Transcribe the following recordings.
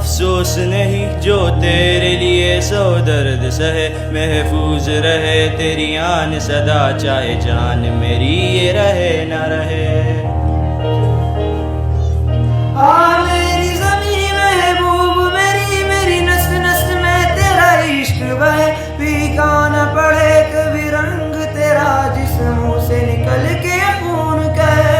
अफसोस नहीं जो तेरे लिए सौ दर्द सहे, महफूज रहे तेरी आन सदा, चाहे जान मेरी ये रहे न रहे। मेरी ज़मीं महबूब मेरी, मेरी नस नस में तेरा इश्क बहे, फीका न पड़े कभी रंग तेरा, जिस मुंह से निकल के खून कहे।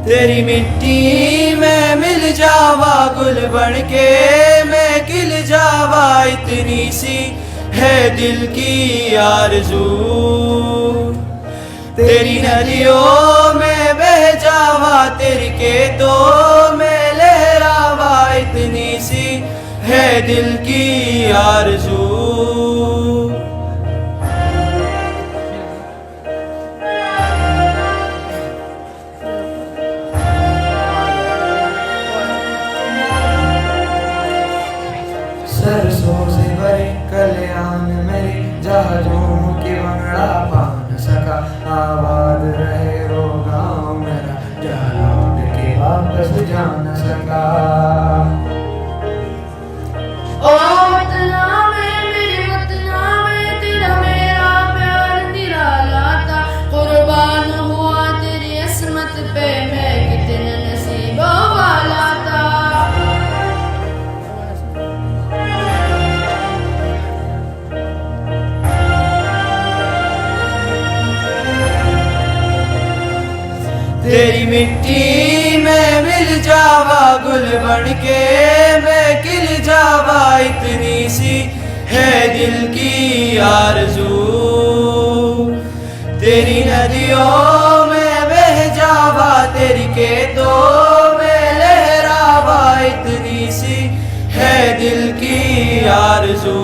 तेरी मिट्टी में मिल जावा गुल बन के, मैं खिल जावा इतनी सी है दिल की आरज़ू। तेरी नदियों में बह जावा, तेरी खेतों में लहरावा, इतनी सी है दिल की आरज़ू। सरसों से भरे कल्याण मेरे, जहाजों के बंगड़ा पा न सका, आबाद रहे वो गाँव मेरा, जहाँ लौट के वापस जा न सका। ओ वतना में मेरे वतना में, तेरा मेरा प्यार निराला था, कुर्बान हुआ तेरी असमत पे, मैं कितने नसीबों वाला था। तेरी मिट्टी में मिल जावा गुल बन के, मैं खिल जावा इतनी सी है दिल की आरज़ू। तेरी नदियों में बह जावा, तेरी खेतों में लहरावा, इतनी सी है दिल की आरज़ू।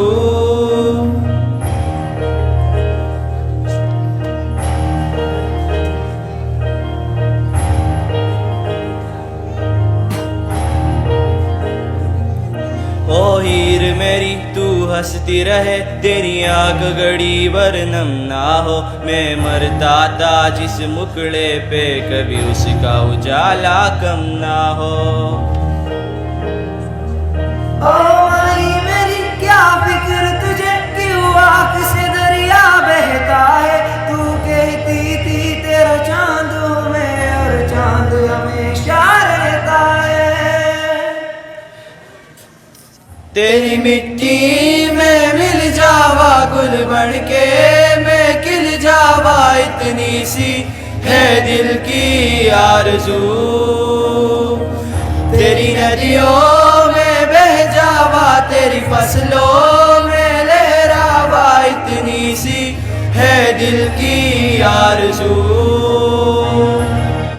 ओ हीर मेरी तू हंसती रहे, तेरी आंख गड़ी वरनम ना हो, मैं मरता था जिस मुखड़े पे, कभी उसका उजाला कम ना हो। ओ माही मेरी क्या फिक्र तुझे, क्यों आँख से दरिया बहता है, तू कहती थी तेरा चांद हूँ मैं, और चांद हमेशा रहता है। तेरी मिट्टी में मिल जावा गुल बन के, मैं खिल जावा इतनी सी है दिल की आरज़ू। तेरी नदियों में बह जावा, तेरी फसलों में लहरावा, इतनी सी है दिल की आरज़ू।